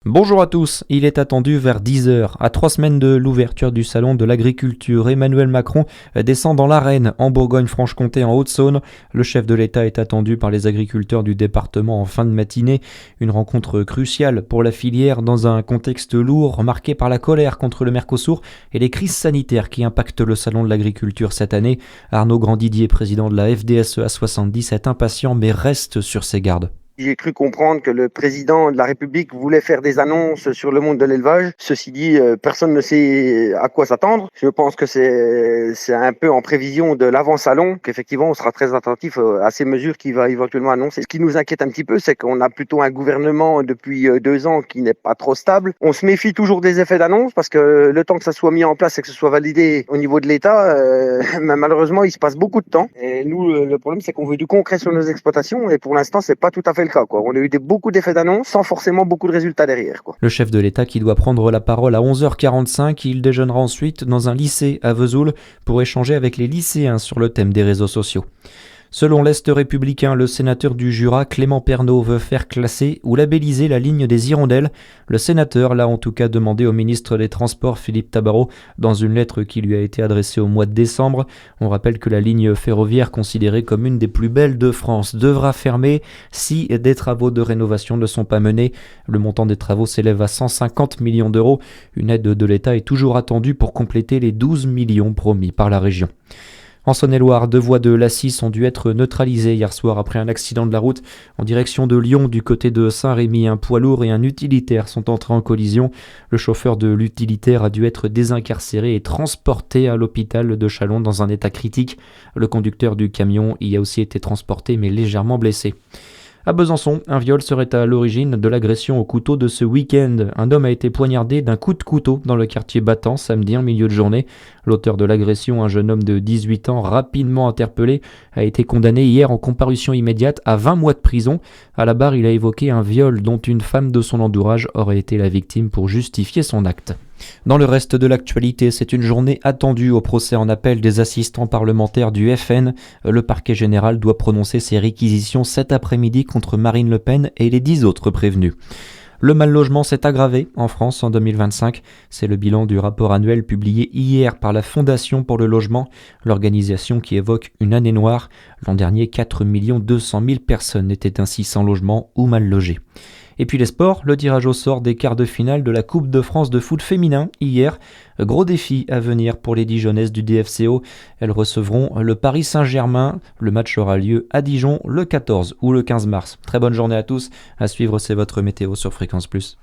Bonjour à tous, il est attendu vers 10 heures. À 3 semaines de l'ouverture du salon de l'agriculture, Emmanuel Macron descend dans l'arène en Bourgogne-Franche-Comté en Haute-Saône. Le chef de l'État est attendu par les agriculteurs du département en fin de matinée. Une rencontre cruciale pour la filière dans un contexte lourd marqué par la colère contre le Mercosur et les crises sanitaires qui impactent le salon de l'agriculture cette année. Arnaud Grandidier, président de la FDSEA 70, est impatient mais reste sur ses gardes. J'ai cru comprendre que le président de la République voulait faire des annonces sur le monde de l'élevage. Ceci dit, personne ne sait à quoi s'attendre. Je pense que c'est un peu en prévision de l'avant-salon qu'effectivement on sera très attentif à ces mesures qu'il va éventuellement annoncer. Ce qui nous inquiète un petit peu, c'est qu'on a plutôt un gouvernement depuis 2 ans qui n'est pas trop stable. On se méfie toujours des effets d'annonce parce que le temps que ça soit mis en place et que ce soit validé au niveau de l'État, malheureusement il se passe beaucoup de temps. Et nous, le problème c'est qu'on veut du concret sur nos exploitations et pour l'instant c'est pas tout à fait le cas, quoi. On a eu beaucoup d'effets d'annonce sans forcément beaucoup de résultats derrière, quoi. Le chef de l'État qui doit prendre la parole à 11h45, il déjeunera ensuite dans un lycée à Vesoul pour échanger avec les lycéens sur le thème des réseaux sociaux. Selon l'Est républicain, le sénateur du Jura, Clément Pernaut, veut faire classer ou labelliser la ligne des hirondelles. Le sénateur l'a en tout cas demandé au ministre des Transports, Philippe Tabarot, dans une lettre qui lui a été adressée au mois de décembre. On rappelle que la ligne ferroviaire, considérée comme une des plus belles de France, devra fermer si des travaux de rénovation ne sont pas menés. Le montant des travaux s'élève à 150 millions d'euros. Une aide de l'État est toujours attendue pour compléter les 12 millions promis par la région. En Saône-et-Loire, 2 voies de l'A6 ont dû être neutralisées hier soir après un accident de la route en direction de Lyon du côté de Saint-Rémy. Un poids lourd et un utilitaire sont entrés en collision. Le chauffeur de l'utilitaire a dû être désincarcéré et transporté à l'hôpital de Châlons dans un état critique. Le conducteur du camion y a aussi été transporté mais légèrement blessé. À Besançon, un viol serait à l'origine de l'agression au couteau de ce week-end. Un homme a été poignardé d'un coup de couteau dans le quartier Battant samedi en milieu de journée. L'auteur de l'agression, un jeune homme de 18 ans rapidement interpellé, a été condamné hier en comparution immédiate à 20 mois de prison. À la barre, il a évoqué un viol dont une femme de son entourage aurait été la victime pour justifier son acte. Dans le reste de l'actualité, c'est une journée attendue au procès en appel des assistants parlementaires du FN. Le parquet général doit prononcer ses réquisitions cet après-midi contre Marine Le Pen et les 10 autres prévenus. Le mal-logement s'est aggravé en France en 2025. C'est le bilan du rapport annuel publié hier par la Fondation pour le logement, l'organisation qui évoque une année noire. L'an dernier, 4 200 000 personnes étaient ainsi sans logement ou mal logées. Et puis les sports, le tirage au sort des quarts de finale de la Coupe de France de foot féminin hier. Gros défi à venir pour les Dijonnaises du DFCO. Elles recevront le Paris Saint-Germain. Le match aura lieu à Dijon le 14 ou le 15 mars. Très bonne journée à tous. À suivre, c'est votre météo sur Fréquence Plus.